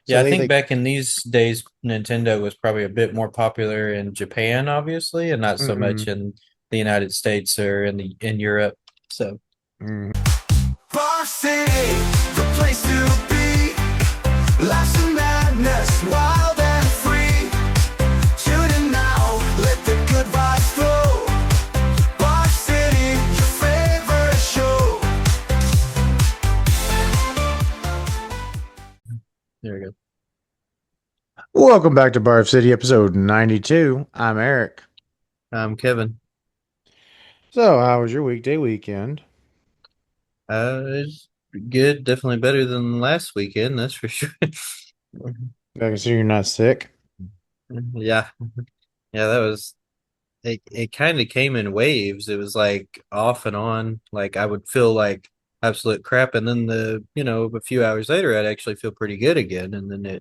Yeah, So I they think like, back in these days, Nintendo was probably a bit more popular in Japan, obviously, and not so much mm-mm, in the United States or in Europe. So mm. Varsity, the place to be. Life's a madness, wild and free. Tune in now, let the good vibes flow. Varsity, your favorite show. there we go. Welcome back to Barf City, episode 92. I'm Eric. Kevin, So, how was your weekday weekend? it's good, definitely better than last weekend, that's for sure. I consider you're not sick. Yeah, yeah, that was it kind of came in waves. It was like off and on. Like I would feel like absolute crap, and then a few hours later, I'd actually feel pretty good again. And then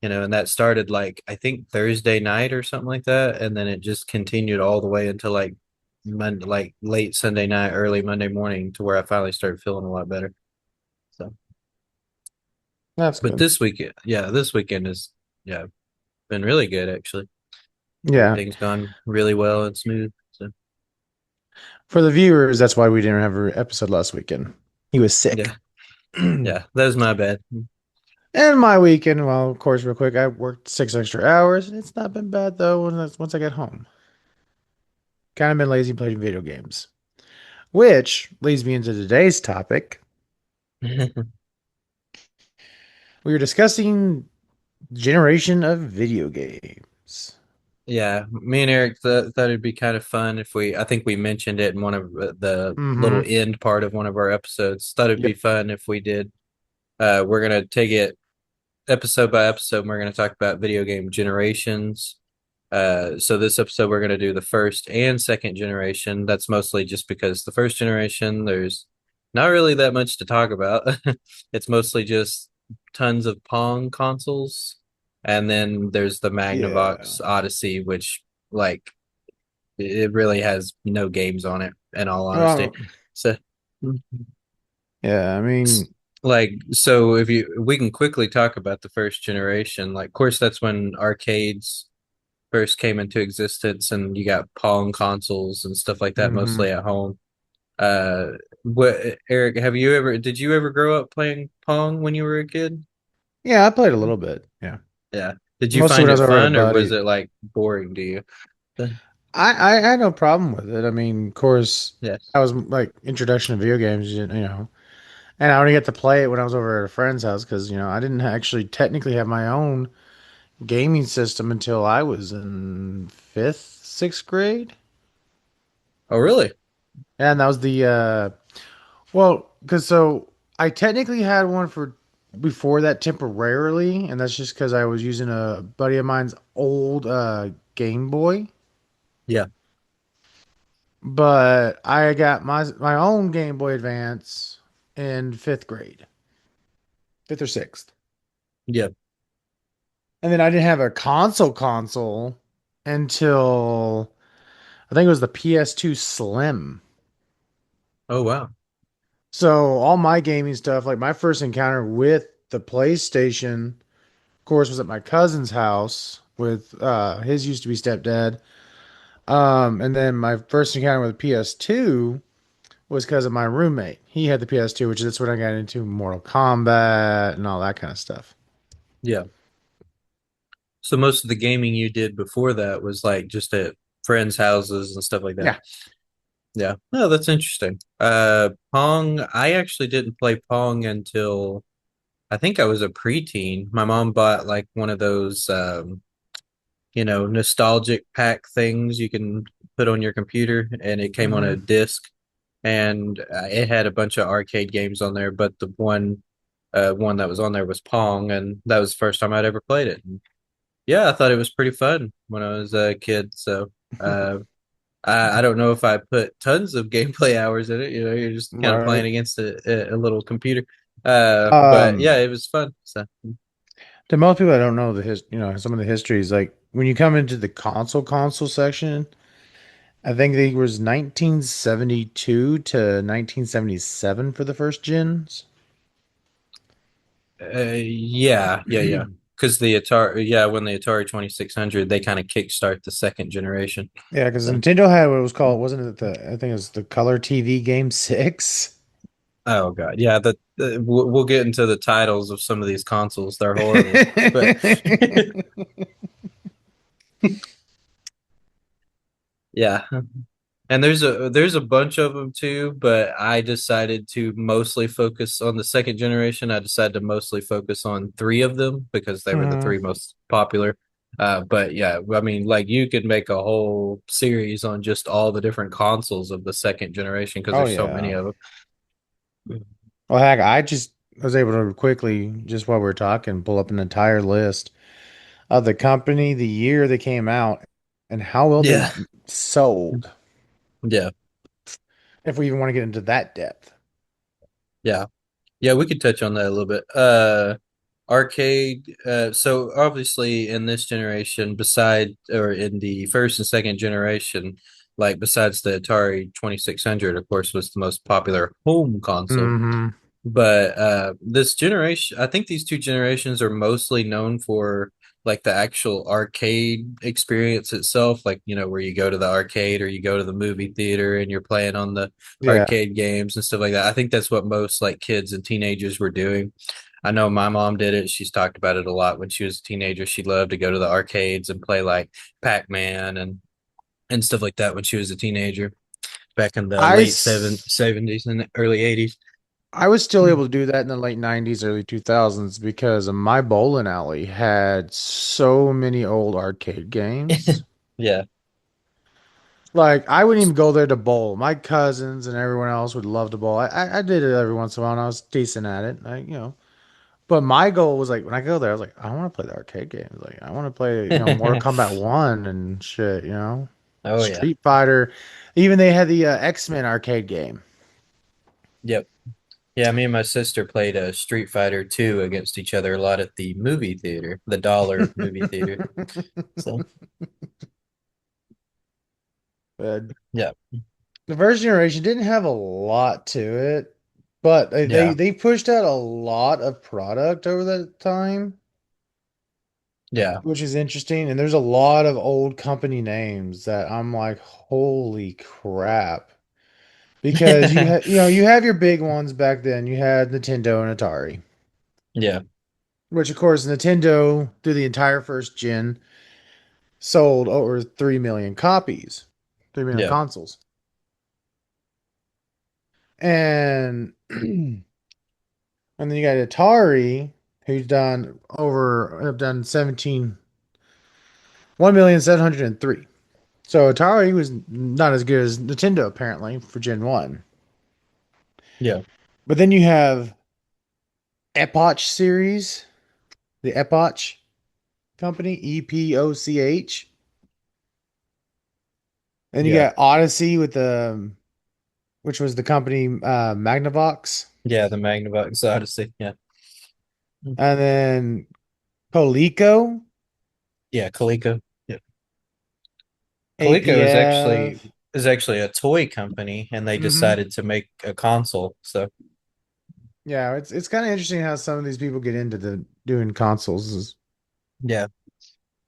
and that started like I think Thursday night or something like that, and then it just continued all the way until like Monday, like late Sunday night, early Monday morning, to where I finally started feeling a lot better. So, That's but good. this weekend is yeah been really good actually. Yeah. Everything's gone really well and smooth. So For the viewers, that's why we didn't have an episode last weekend. He was sick. yeah, And yeah, that was my bad. my weekend, well, of course, real quick, I worked 6 extra hours. It's not been bad though once I get home. Kind of been lazy playing video games. Which leads me into today's topic. We were discussing generation of video games. Yeah, me and Eric thought it'd be kind of fun if I think we mentioned it in one of the little Mm-hmm. end part of one of our episodes. Thought it'd be Yep. fun if we did. We're gonna take it episode by episode, and we're gonna talk about video game generations. So this episode we're gonna do the first and second generation. That's mostly just because the first generation, there's not really that much to talk about. It's mostly just tons of Pong consoles. And then there's the Yeah. Magnavox Odyssey, which like it really has no games on it, in all honesty. Well, So yeah, I mean, so if we can quickly talk about the first generation. Like, of course, that's when arcades first came into existence, and you got Pong consoles and stuff like that, hmm mostly at home. Uh, what Eric, did you ever grow up playing Pong when you were a kid? yeah, I played a little bit. Yeah. Yeah. Did you Mostly find when I was it over at a fun, or was buddy. it like boring to you? I had no problem with it. I mean, of course, Yeah. that was like introduction to video games, and I only get to play it when I was over at a friend's house because, I didn't actually technically have my own gaming system until I was in fifth, sixth grade. Oh, really? And that was because so I technically had one for before that temporarily, and that's just because I was using a buddy of mine's old Game Boy. Yeah. But I got my own Game Boy Advance in fifth grade, fifth or sixth, Yeah. and then I didn't have a console until I think it was the PS2 Slim. Oh, wow. So all my gaming stuff, like my first encounter with the PlayStation, of course, was at my cousin's house with his used to be stepdad. And then my first encounter with PS2 was because of my roommate. He had the PS2, which is when I got into Mortal Kombat and all that kind of stuff. Yeah. So most of the gaming you did before that was like just at friends' houses and stuff like that. Yeah. Yeah. No, that's interesting. Pong, I actually didn't play Pong until I think I was a preteen. My mom bought like one of those nostalgic pack things you can put on your computer, and it came on a hmm disc, and it had a bunch of arcade games on there, but the one that was on there was Pong, and that was the first time I'd ever played it. And yeah, I thought it was pretty fun when I was a kid. So uh, I don't know if I put tons of gameplay hours in it. You're just kind of Right. playing against a little computer. But yeah, Um, it was fun. So to most people that don't know some of the histories, like when you come into the console section, I think it was 1972 to 1977 for the first gens. Yeah. Because the Atari, yeah, when the Atari 2600, they kind of kickstart the second generation. Yeah, because So, Nintendo had what it was called, wasn't it I think it was the Color TV Game 6? oh God, yeah, we'll get into the titles of some of these consoles. They're horrible, but yeah. And there's a bunch of them too, but I decided to mostly focus on the second generation. I decided to mostly focus on three of them because they were the Mhm. three most popular. But yeah, I mean, like you could make a whole series on just all the different consoles of the second generation because Oh there's so many yeah. of them. Well, heck, I just was able to quickly, just while we are talking, pull up an entire list of the company, the year they came out, and how well they Yeah, sold, yeah, if we even want to get into that depth. yeah. Yeah, we could touch on that a little bit. Arcade. So obviously in this generation, beside or in the first and second generation, like besides the Atari 2600, of course, was the most popular home console. Hmm. But this generation, I think these two generations are mostly known for like the actual arcade experience itself, like where you go to the arcade or you go to the movie theater and you're playing on the Yeah. arcade games and stuff like that. I think that's what most like kids and teenagers were doing. I know my mom did it. She's talked about it a lot when she was a teenager. She loved to go to the arcades and play like Pac-Man and stuff like that when she was a teenager back in the I late s- 70s and early 80s. I was still able to do that in the late 90s, early 2000s because my bowling alley had so many old arcade games. Yeah. Like I wouldn't even go there to bowl. My cousins and everyone else would love to bowl. I did it every once in a while and I was decent at it. But my goal was like when I go there, I was like, I want to play the arcade games. Like I want to play, Mortal Kombat 1 and shit. Oh yeah. Street Fighter. Even they had the X-Men arcade game. Yep. Yeah, me and my sister played a Street Fighter 2 against each other a lot at the movie theater, the dollar movie theater. So, Uh, yeah. the first generation didn't have a lot to it, but Yeah. they pushed out a lot of product over that time, Yeah. which is interesting. And there's a lot of old company names that I'm like, holy crap. Because you have your big ones back then. You had Nintendo and Atari, Yeah. which of course Nintendo through the entire first gen sold over 3 million copies, 3 million Yeah. consoles. And and then you got Atari, who's have done 1,703,000. So Atari was not as good as Nintendo apparently for Gen 1. Yeah. But then you have Epoch series, the Epoch company, EPOCH. And you Yeah. got Odyssey with which was the company Magnavox. Yeah, the Magnavox Odyssey. Yeah. And then Coleco, Yeah, Coleco. Yeah. Coleco APF. is actually a toy company and they Hmm. decided to make a console. So, Yeah, it's kind of interesting how some of these people get into the doing consoles. yeah.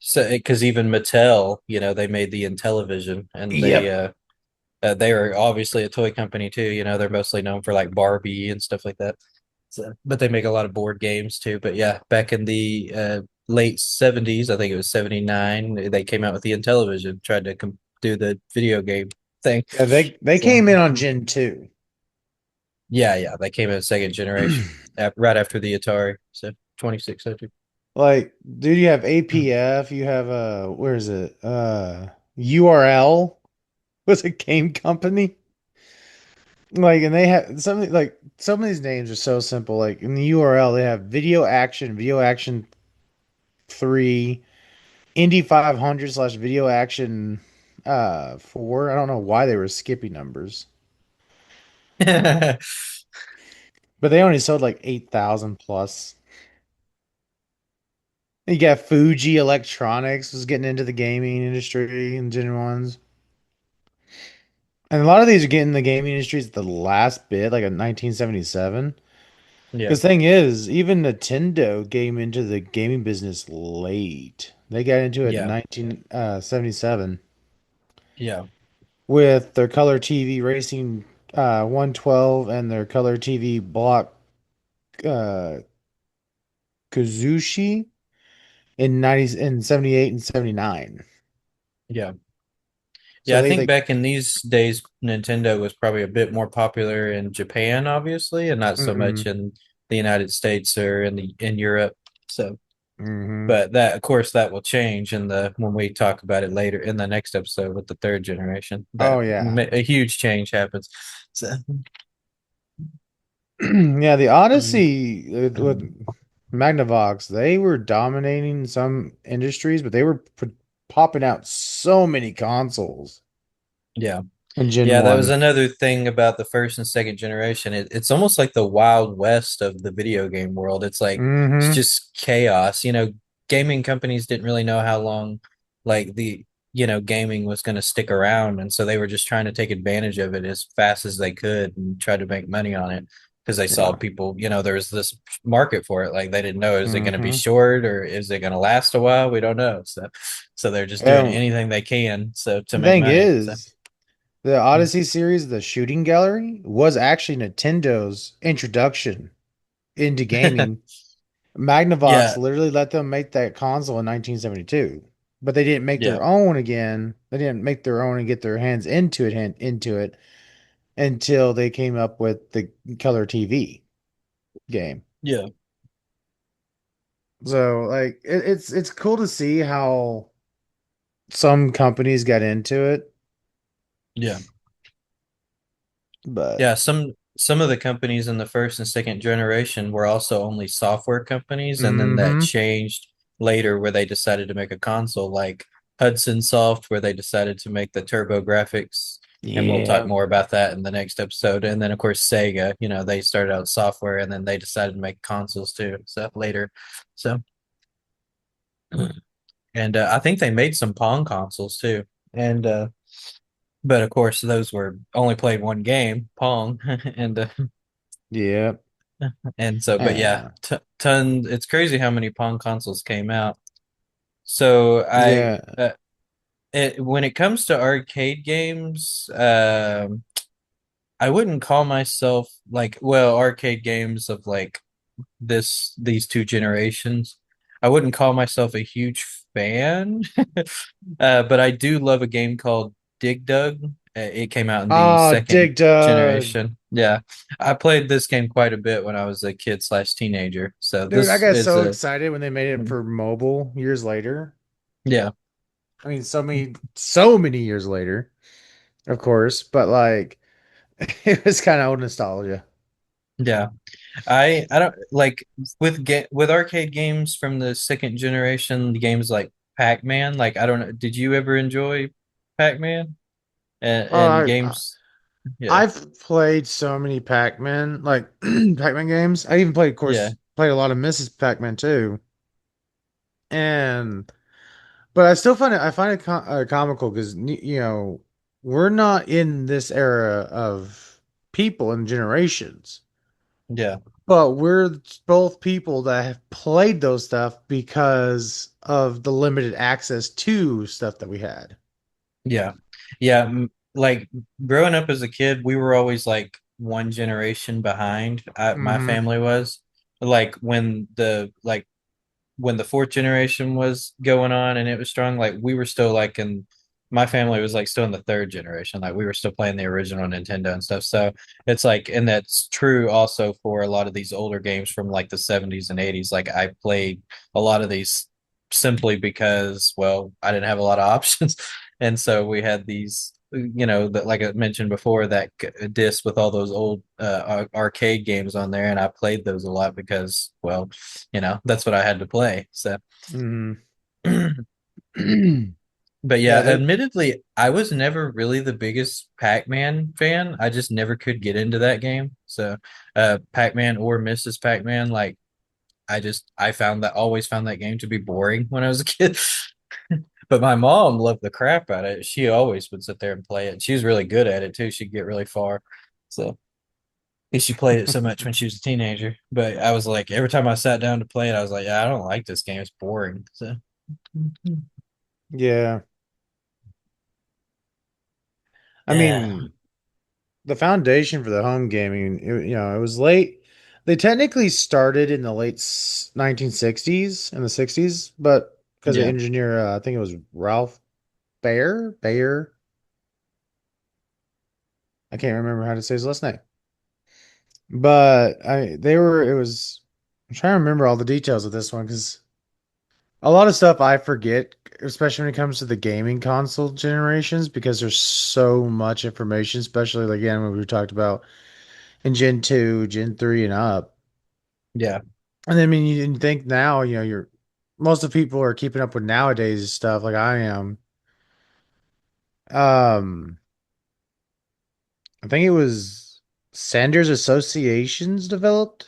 So, because even Mattel, they made the Intellivision and Yep. they are obviously a toy company too. They're mostly known for like Barbie and stuff like that. So, but they make a lot of board games too. But yeah, back in the late 70s, I think it was 79, they came out with the Intellivision, tried to do the video game thing. Yeah, they So came in on Gen 2. yeah, they came in second generation right after the Atari. So 2600. Like, dude, you have APF, you have where is it? URL was a game company. Like, and they have something like some of these names are so simple. Like in the URL, they have Video Action 3, Indy 500 slash Video Action 4. I don't know why they were skipping numbers, but they only sold like 8,000 plus. You got Fuji Electronics was getting into the gaming industry in Gen 1s. And a lot of these are getting in the gaming industry at the last bit, like in 1977. Yeah. Because thing is, even Nintendo came into the gaming business late. They got into it in Yeah. 1977 Yeah. with their color TV Racing 112 and their color TV block uh, Kazushi in 78 and 79. Yeah. Yeah, So I they think like back in these days, Nintendo was probably a bit more popular in Japan, obviously, and not so much mm-hmm, in the United States or in Europe. So, mm-hmm. but that, of course, that will change in the when we talk about it later in the next episode with the third generation. Oh yeah. A huge change happens. So, Yeah, the Odyssey with Magnavox, they were dominating some industries, but they were popping out so many consoles yeah. in Gen Yeah, that was 1. another thing about the first and second generation. It's almost like the wild west of the video game world. It's Mm-hmm. just chaos. Gaming companies didn't really know how long like gaming was going to stick around, and so they were just trying to take advantage of it as fast as they could and try to make money on it because they saw Yeah. people, there was this market for it. Like they didn't know, is it going to be Mm-hmm. short or is it going to last a while? We don't know. So they're just doing And anything they can to the make thing money. So is, the Odyssey series, the shooting gallery, was actually Nintendo's introduction into gaming. Magnavox yeah. literally let them make that console in 1972, but they didn't make Yeah. their own again. They didn't make their own and get their hands into it until they came up with the color TV game. Yeah. So like it's cool to see how some companies got into it, Yeah. but Yeah. Some of the companies in the first and second generation were also only software companies, and then that mm-hmm. changed later where they decided to make a console like Hudson Soft, where they decided to make the Turbo Graphics. And we'll talk Yeah. more about that in the next episode. And then of course Sega, they started out software and then they decided to make consoles too. So later. So and I think they made some Pong consoles too. And but of course, those were only played one game, Pong, Yeah. but yeah, Yeah. ton. It's crazy how many Pong consoles came out. So Yeah. when it comes to arcade games, I wouldn't call myself arcade games of like these two generations. I wouldn't call myself a huge fan, but I do love a game called Dig Dug. It came out in the Oh, second Dig Dug. generation. Yeah, I played this game quite a bit when I was a kid slash teenager. So Dude, I this got is so a excited when they made it for mobile years later. yeah, I mean, so many years later, of course, but like it was kind of old nostalgia. yeah. I don't like with arcade games from the second generation, the games like Pac-Man. Like I don't know, did you ever enjoy Pac-Man and Uh, games? Yeah, I've played so many Pac-Man, like Pac-Man games. I even played, of yeah, course, played a lot of Mrs. Pac-Man too. And but I find it comical because we're not in this era of people and generations. yeah. But we're both people that have played those stuff because of the limited access to stuff that we had. Yeah. Yeah. Like growing up as a kid, we were always like one generation behind. My Hmm. family was like when the fourth generation was going on and it was strong, like we were still like in my family was like still in the third generation. Like we were still playing the original Nintendo and stuff. So it's like, and that's true also for a lot of these older games from like the 70s and 80s. Like I played a lot of these simply because, well, I didn't have a lot of options. And so we had these, that like I mentioned before, that disc with all those old arcade games on there. And I played those a lot because, well, that's what I had to play. So, Hmm. but yeah, Yeah, that admittedly, I was never really the biggest Pac-Man fan. I just never could get into that game. So, Pac-Man or Mrs. Pac-Man, like I always found that game to be boring when I was a kid. But my mom loved the crap out of it. She always would sit there and play it. She was really good at it too. She'd get really far. So, And she played it so much when she was a teenager. But I was like, every time I sat down to play it, I was like, yeah, I don't like this game. It's boring. So Yeah. I yeah, mean, the foundation for the home gaming, it was late. They technically started in the late 1960s and the 60s, but because the yeah, engineer, I think it was Ralph Bayer. I can't remember how to say his last name. But it was, I'm trying to remember all the details of this one because a lot of stuff I forget, especially when it comes to the gaming console generations, because there's so much information, especially like, again, when we talked about in Gen 2, Gen 3 and up. yeah, And then, I mean, you didn't think now, most of the people are keeping up with nowadays stuff like I am. Um, I think it was Sanders Associations developed.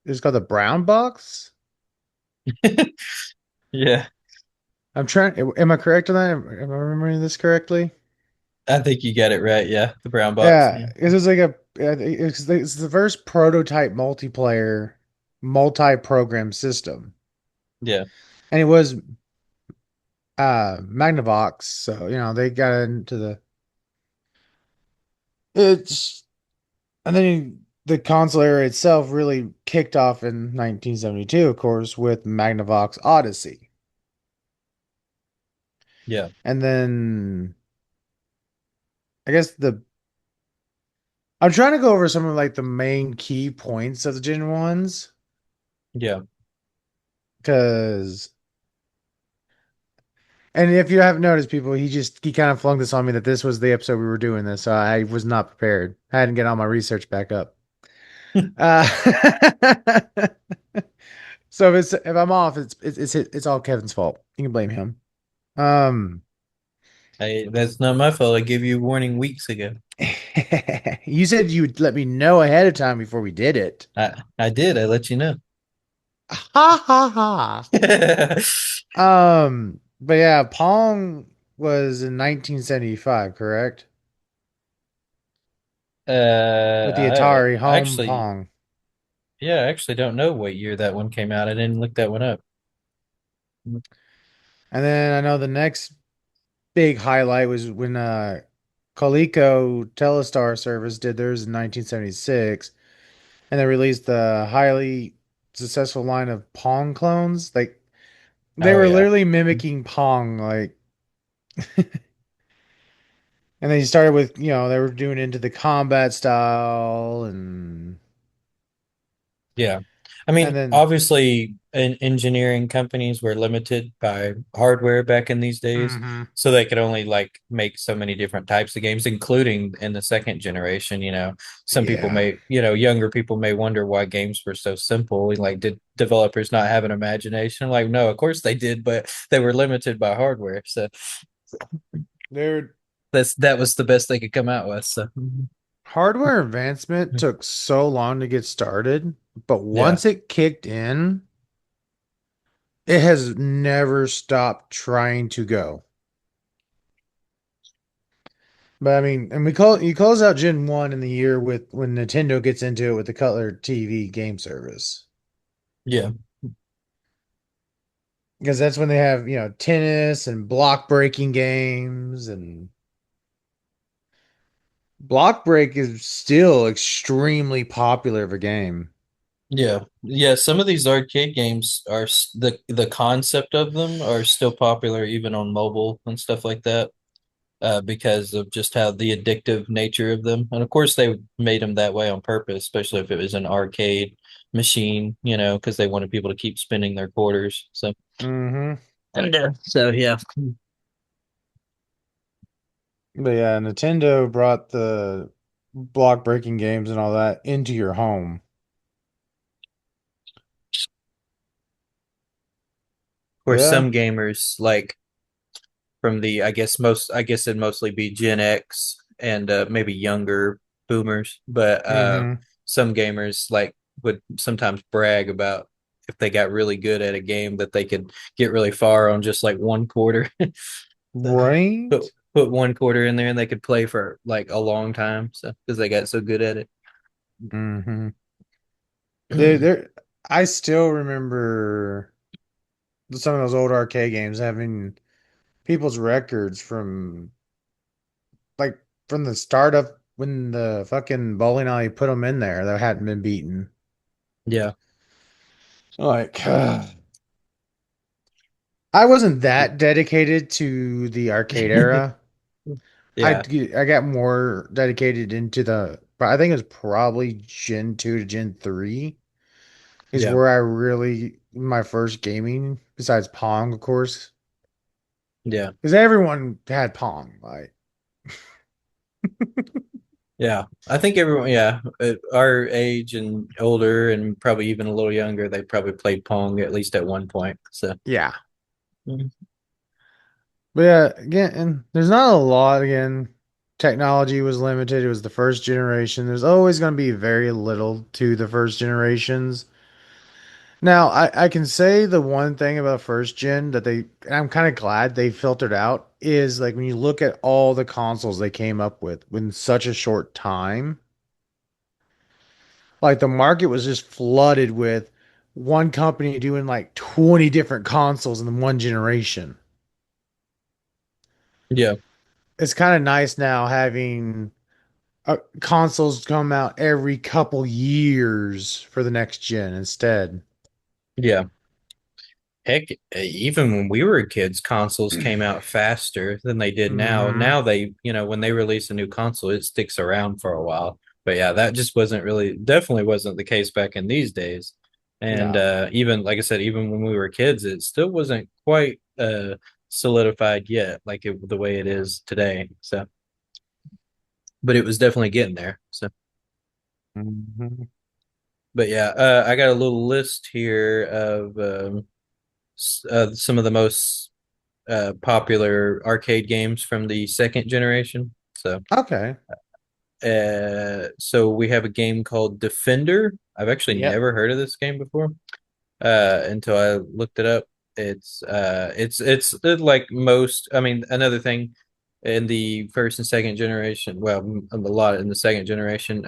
It was called the Brown Box. yeah. I'm trying, am I correct on that? Am I remembering this correctly? I think you got it right. Yeah, the brown box. Yeah, Yeah, it was like it's the first prototype multiplayer multi-program system. yeah, And it was Magnavox, so they got into the it's and then the console era itself really kicked off in 1972, of course, with Magnavox Odyssey. yeah, And then I guess the I'm trying to go over some of like the main key points of the Gen 1s yeah. because and if you haven't noticed, people, he kind of flung this on me that this was the episode we were doing this, so I was not prepared. I hadn't get all my research back up. Uh, so if I'm off, it's all Kevin's fault. You can blame him. Um, Hey, that's not my fault. I gave you a warning weeks ago. you said you'd let me know ahead of time before we did it. I did. I let you know. Ha ha ha. But yeah, Pong was in 1975, correct? With the Atari I Home actually, Pong. yeah, I actually don't know what year that one came out. I didn't look that one up. And then I know the next big highlight was when Coleco Telestar Service did theirs in 1976, and they released the highly successful line of Pong clones. Like they Oh were yeah, literally mimicking Pong, like, and they started with they were doing into the combat style, yeah. I and mean, then obviously, engineering companies were limited by hardware back in these days, hmm so they could only like make so many different types of games, including in the second generation. Some people yeah, may, younger people may wonder why games were so simple. Like, did developers not have an imagination? Like, no, of course they did, but they were limited by hardware. So their that was the best they could come out with. So hardware advancement took so long to get started, but yeah, once it kicked in, it has never stopped trying to go. But I mean, and you close out Gen 1 in the year with when Nintendo gets into it with the Cutler TV game service. yeah, Because that's when they have, tennis and block breaking games, and block break is still extremely popular of a game. yeah, yeah. Some of these arcade games are the concept of them are still popular even on mobile and stuff like that. Because of just how the addictive nature of them. And of course, they made them that way on purpose, especially if it was an arcade machine, because they wanted people to keep spending their quarters. So, hmm so yeah, But yeah, Nintendo brought the block breaking games and all that into your home. or Yeah. some gamers like from I guess it'd mostly be Gen X and maybe younger boomers, but hmm some gamers like would sometimes brag about if they got really good at a game that they could get really far on just like one quarter. put Right? put one quarter in there and they could play for like a long time, so because they got so good at it. Hmm. There, I still remember some of those old arcade games having people's records from like from the start of when the fucking bowling alley put them in there that hadn't been beaten. Yeah. Like, I wasn't that dedicated to the arcade era. Yeah. I got more dedicated into but I think it was probably Gen 2 to Gen 3 is Yeah. where I really my first gaming besides Pong, of course, Yeah. because everyone had Pong. Like, Yeah. I think everyone, yeah, at our age and older and probably even a little younger, they probably played Pong at least at one point. So, yeah. mhm. But yeah, again, and there's not a lot again. Technology was limited. It was the first generation. There's always going to be very little to the first generations. Now, I can say the one thing about first gen that and I'm kind of glad they filtered out is like when you look at all the consoles they came up with in such a short time, like the market was just flooded with one company doing like 20 different consoles in one generation. Yeah. It's kind of nice now having consoles come out every couple years for the next gen instead. Yeah. Heck, even when we were kids, consoles came out faster than they did now. Hmm. Now they, when they release a new console, it sticks around for a while. But yeah, that just wasn't really, definitely wasn't the case back in these days. And Yeah. even, like I said, even when we were kids, it still wasn't quite solidified yet, like the way it is today. So, but it was definitely getting there. So, Hmm. but yeah, I got a little list here of some of the most popular arcade games from the second generation. Okay. So we have a game called Defender. I've actually Yep. never heard of this game before until I looked it up. It's like most. I mean, another thing in the first and second generation. Well, a lot in the second generation.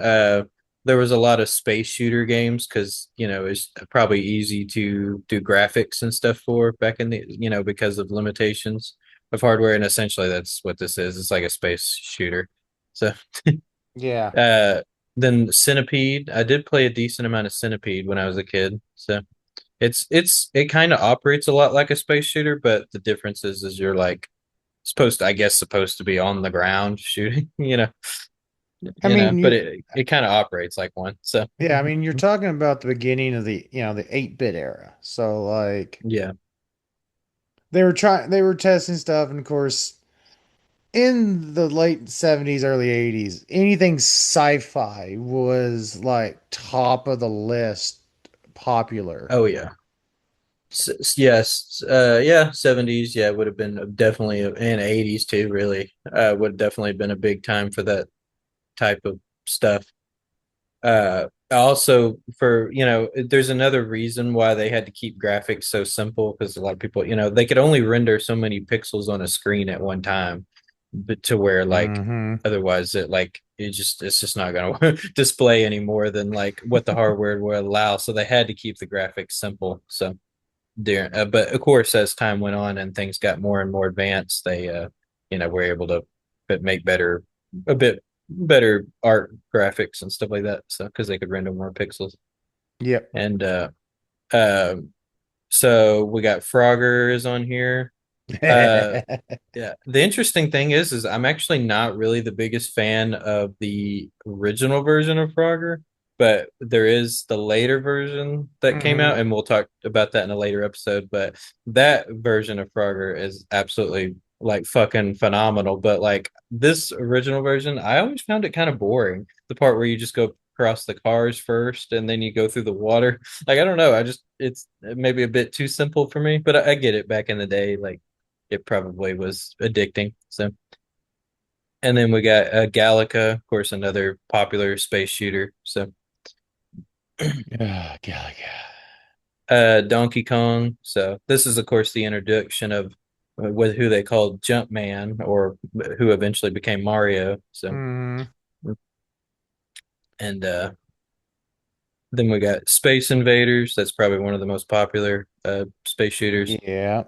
There was a lot of space shooter games because it's probably easy to do graphics and stuff for back in the because of limitations of hardware, and essentially that's what this is. It's like a space shooter. So Yeah. uh, then Centipede. I did play a decent amount of Centipede when I was a kid. So it kind of operates a lot like a space shooter, but the difference is you're like supposed to be on the ground shooting, I mean, but it kind of operates like one. So yeah, I mean, you're talking about the beginning of the 8-bit era. So like yeah. they were testing stuff and of course in the late 70s, early 80s, anything sci-fi was like top of the list popular. Oh yeah. Yes. Yeah. 70s. Yeah, would have been definitely and 80s too. Really, would definitely been a big time for that type of stuff. Also for there's another reason why they had to keep graphics so simple because a lot of people they could only render so many pixels on a screen at one time, but to where like Hmm. otherwise it's just not going to display any more than like what the hardware would allow, so they had to keep the graphics simple. So there but of course as time went on and things got more and more advanced, they were able to make a bit better art graphics and stuff like that, so because they could render more pixels. Yep. And uh so we got Frogger is on here. uh yeah, the interesting thing is I'm actually not really the biggest fan of the original version of Frogger, but there is the later version that came Hmm. out, and we'll talk about that in a later episode. But that version of Frogger is absolutely like fucking phenomenal. But like this original version, I always found it kind of boring. The part where you just go across the cars first and then you go through the water. Like I don't know, it's maybe a bit too simple for me, but I get it back in the day. Like it probably was addicting. So, and then we got Galaga, of course, another popular space shooter. So, Yeah, yeah, Donkey Kong. So this is, of course, the introduction of with who they called Jumpman, or who eventually became Mario. So, yeah. and Then we got Space Invaders. That's probably one of the most popular space shooters. Yeah.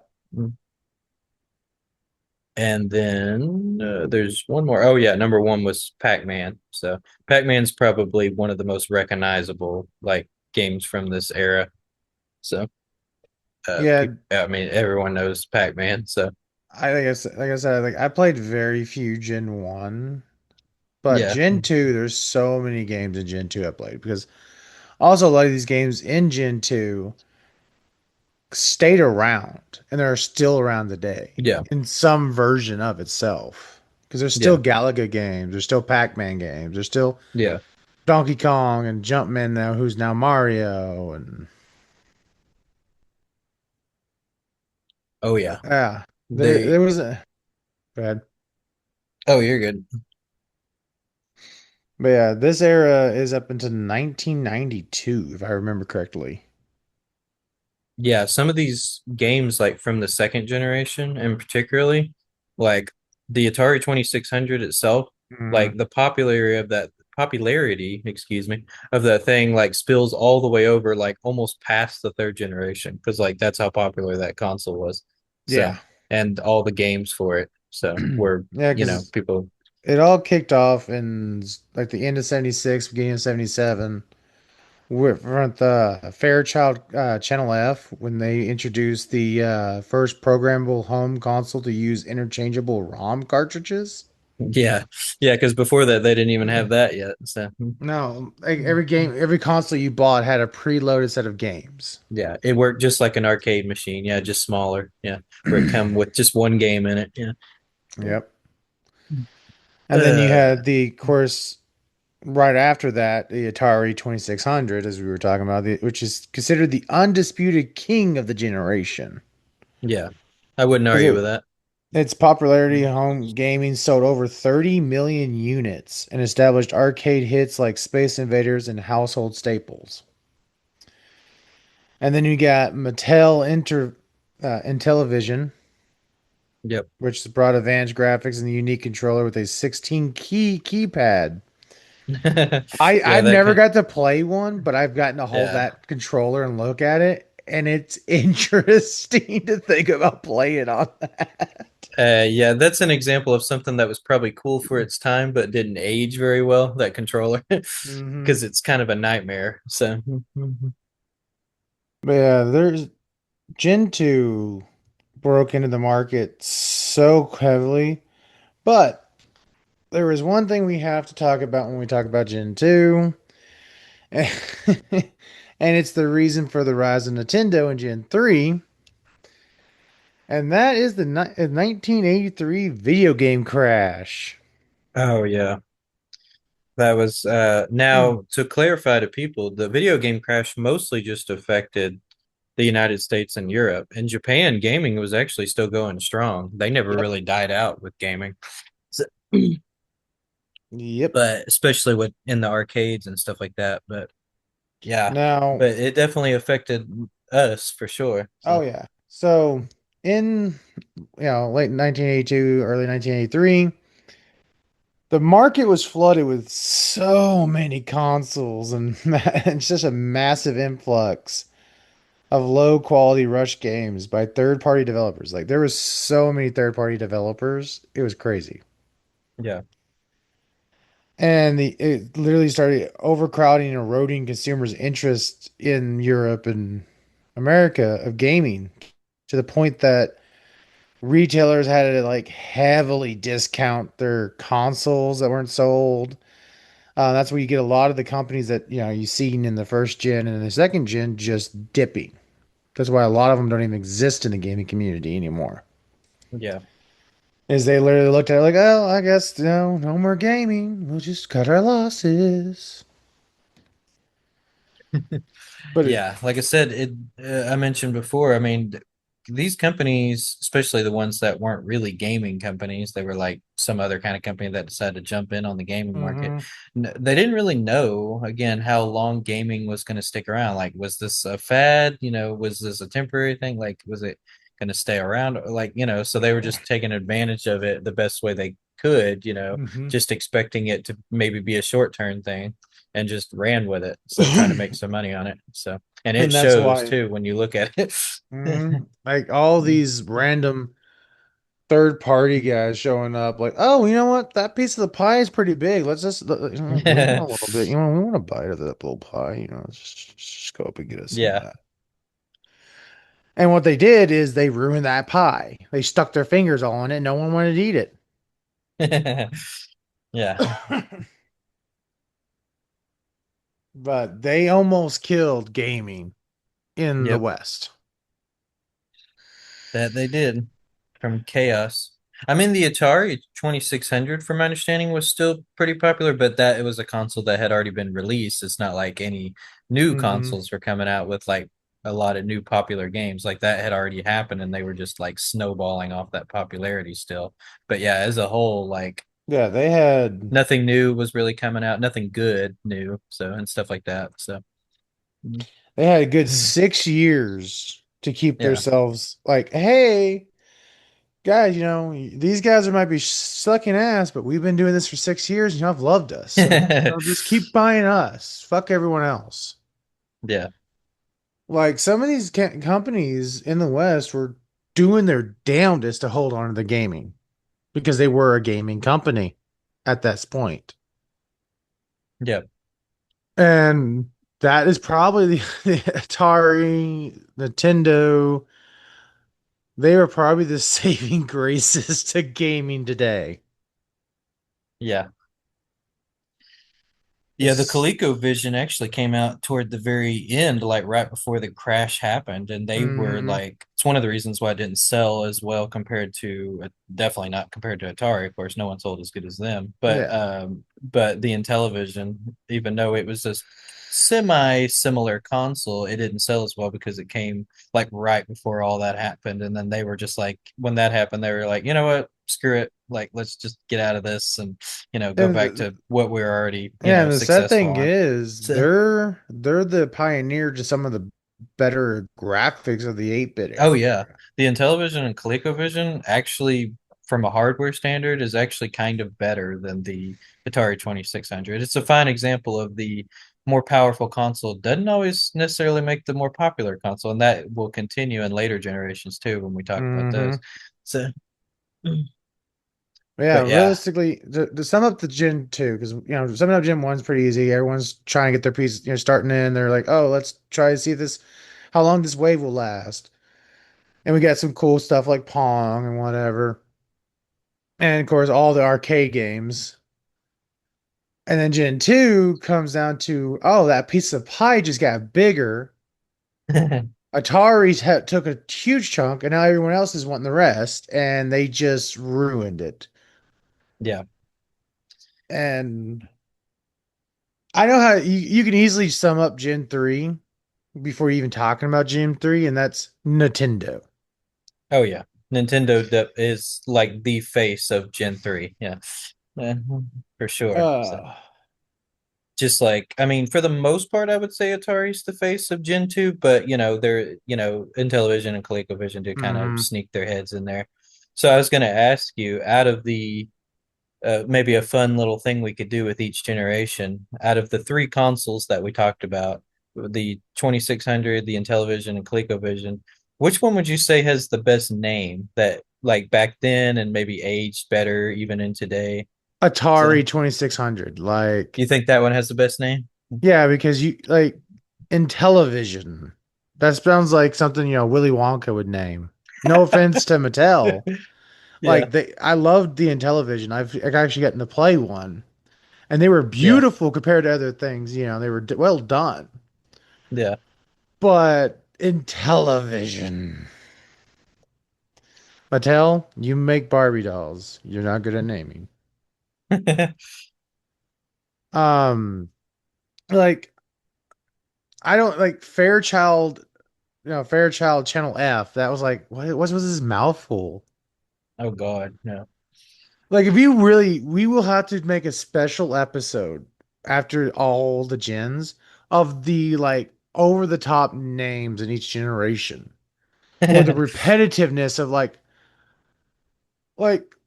And then there's one more. Oh yeah, number one was Pac-Man. So Pac-Man's probably one of the most recognizable like games from this era. So Yeah, I mean, everyone knows Pac-Man. So like I said, like I played very few Gen 1, but yeah, Gen 2, there's so many games in Gen 2 I played because also a lot of these games in Gen 2 stayed around and they're still around today yeah, in some version of itself. Because there's still yeah, Galaga games, there's still Pac-Man games, there's still yeah. Donkey Kong and Jumpman now, who's now Mario, and Oh yeah. yeah, They. there was a bad, Oh, you're good. but yeah, this era is up into 1992, if I remember correctly. Yeah, some of these games, like from the second generation, and particularly like the Atari 2600 itself, Mhm. like the popularity, excuse me, of that thing like spills all the way over like almost past the third generation because like that's how popular that console was. So, Yeah, and all the games for it. So, were, yeah, you know, because people, it all kicked off in like the end of '76, beginning of '77 with the Fairchild Channel F when they introduced the first programmable home console to use interchangeable ROM cartridges. yeah, yeah, because before that they didn't even have that yet. So, No, like every game, every console you bought had a preloaded set of games. yeah, it worked just like an arcade machine. Yeah, just smaller. Yeah, where it come with just one game in it. Yeah. Yep. And then you Uh, had the course right after that, the Atari 2600, as we were talking about, which is considered the undisputed king of the generation. yeah, I wouldn't Because argue with that. its popularity in home gaming sold over 30 million units and established arcade hits like Space Invaders and household staples. And then you got Intellivision, Yep. which brought advanced graphics and the unique controller with a 16 keypad. Yeah, I've that never kind. got to play one, but I've gotten to hold Yeah. that controller and look at it, and it's interesting to think about playing on that. Yeah, that's an example of something that was probably cool for its time, but didn't age very well, that controller, Hmm. because it's kind of a nightmare. So, But yeah, there's Gen 2 broke into the market so heavily, but there is one thing we have to talk about when we talk about Gen 2, and it's the reason for the rise of Nintendo in Gen 3, and that is the 1983 video game crash. oh yeah, that was now to clarify to people, the video game crash mostly just affected the United States and Europe. In Japan, gaming was actually still going strong. They never Yep. really died out with gaming. So, Yep. but especially with in the arcades and stuff like that. But yeah, Now, but it definitely affected us for sure. oh So yeah. So in late 1982, early 1983, the market was flooded with so many consoles and it's just a massive influx of low quality rush games by third party developers. Like there was so many third party developers, it was crazy. yeah, And it literally started overcrowding and eroding consumers' interest in Europe and America of gaming to the point that retailers had to like heavily discount their consoles that weren't sold. That's where you get a lot of the companies that you seen in the first gen and the second gen just dipping. That's why a lot of them don't even exist in the gaming community anymore. yeah. Is they literally looked at it like, oh, I guess no more gaming. We'll just cut our losses. But Yeah, like I said, I mentioned before. I mean, these companies, especially the ones that weren't really gaming companies, they were like some other kind of company that decided to jump in on the gaming market. mhm. They didn't really know, again, how long gaming was going to stick around. Like, was this a fad? Was this a temporary thing? Like, was it going to stay around? Like, so they were just taking advantage of it the best way they could, Mhm. just expecting it to maybe be a short term thing. and just ran with it instead of trying to make some money on it. So, and it And that's shows why too when you look at it. like all these random third party guys showing up like, oh, you know what? That piece of the pie is pretty big. Let's just we want a little bit. We want a bite of that little pie. Let's just go up and get us some of Yeah. that. And what they did is they ruined that pie. They stuck their fingers all in it. No one wanted to eat it. Yeah. But they almost killed gaming in the Yep. West. That they did from Chaos. I mean, the Atari 2600, from my understanding, was still pretty popular, but that it was a console that had already been released. It's not like any new Hmm. consoles were coming out with like a lot of new popular games. Like that had already happened, and they were just like snowballing off that popularity still. But yeah, as a whole, like Yeah, they had nothing new was really coming out, nothing good new, so and stuff like that. So they had a good 6 years to keep yeah. themselves like, hey, guys, these guys are might be sucking ass, but we've been doing this for 6 years and y'all have loved us. So, just keep buying us. Fuck everyone else. Yeah. Like some of these companies in the West were doing their damnedest to hold on to the gaming because they were a gaming company at that point. Yeah. And that is probably the Atari, Nintendo. They were probably the saving graces to gaming today. Yeah. Yeah, the It's, ColecoVision actually came out toward the very end, like right before the crash happened, and they were mhm. like, it's one of the reasons why it didn't sell as well compared to, definitely not compared to Atari. Of course, no one sold as good as them, Yeah. but the Intellivision, even though it was a semi-similar console, it didn't sell as well because it came like right before all that happened, and then they were just like, when that happened, they were like, you know what, screw it, like let's just get out of this and go And back to what we're already, yeah, and the sad successful thing on. is So, they're the pioneer to some of the better graphics of the 8-bit oh era. yeah, the Intellivision and ColecoVision actually, from a hardware standard, is actually kind of better than the Atari 2600. It's a fine example of the more powerful console doesn't always necessarily make the more popular console, and that will continue in later generations too when we talk about those. Hmm. So, Yeah, but yeah. realistically, to sum up the Gen 2, because summing up Gen 1's pretty easy. Everyone's trying to get their piece, starting in. They're like, oh, let's try to see this, how long this wave will last. And we got some cool stuff like Pong and whatever. And of course, all the arcade games. And then Gen 2 comes down to, oh, that piece of pie just got bigger. Atari's took a huge chunk, and now everyone else is wanting the rest, and they just ruined it. Yeah. And I know how you can easily sum up Gen 3 before you even talking about Gen 3, and that's Nintendo. Oh yeah. Nintendo is like the face of Gen 3. Yeah. Yeah, for sure. So Uh, just like, I mean, for the most part, I would say Atari's the face of Gen 2, but they're, Intellivision and ColecoVision do kind of mhm. sneak their heads in there. So I was going to ask you, out of the maybe a fun little thing we could do with each generation, out of the three consoles that we talked about, the 2600, the Intellivision, and ColecoVision, which one would you say has the best name that like back then and maybe aged better even in today? So Atari 2600. you Like, think that one has the best name? yeah, because you like in television, that sounds like something, Willy Wonka would name. No offense to Mattel. Yeah, I loved the Intellivision. I've actually gotten to play one, and they were yeah, beautiful compared to other things. They were well done. yeah. But in television, Mattel, you make Barbie dolls. You're not good at naming. Um, like I don't like Fairchild. Fairchild Channel F. That was like what was this mouthful? Oh God, no. Like if you really, we will have to make a special episode after all the gens of the like over the top names in each generation or the repetitiveness of like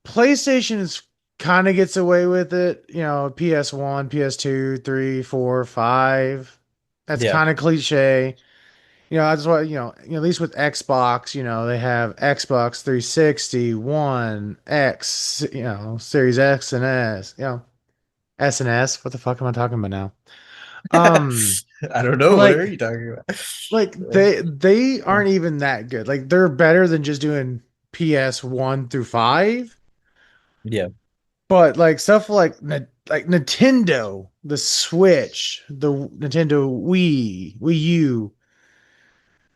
PlayStation is kind of gets away with it. You know, PS1, PS2, 3, 4, 5. That's Yeah. kind of cliche. You know, that's why, at least with Xbox, they have Xbox 360, One, X, Series X and S, S and S. What the fuck am I talking about now? Um, I don't but know. What are you talking about? they aren't even that good. Like they're better than just doing PS1 through 5. Yeah. But like stuff like Nintendo, the Switch, the Nintendo Wii U,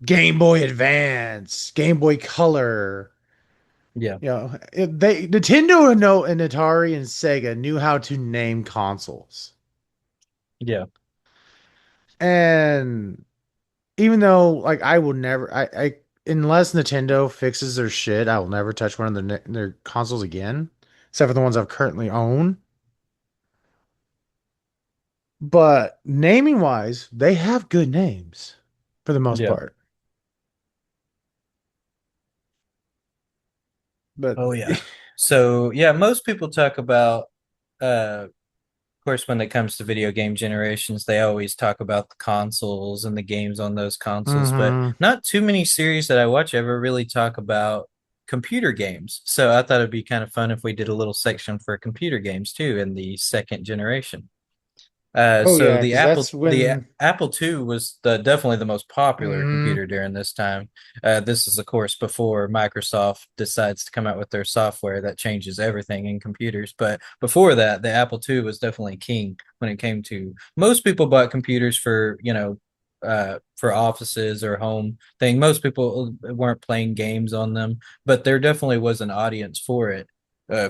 Game Boy Advance, Game Boy Color. Yeah. They Nintendo and Atari and Sega knew how to name consoles. Yeah. And even though like I will never I unless Nintendo fixes their shit, I will never touch one of their consoles again, except for the ones I've currently own. But naming wise, they have good names for the most Yeah. part. But Oh yeah. So yeah, most people talk about of course when it comes to video game generations, they always talk about the consoles and the games on those consoles, but hmm not too many series that I watch ever really talk about computer games. So I thought it'd be kind of fun if we did a little section for computer games too in the second generation. oh So yeah, because that's the when Apple II was definitely the most popular hmm computer during this time. This is of course before Microsoft decides to come out with their software that changes everything in computers. But before that, the Apple II was definitely king when it came to most people bought computers for, for offices or home thing. Most people weren't playing games on them, but there definitely was an audience for it.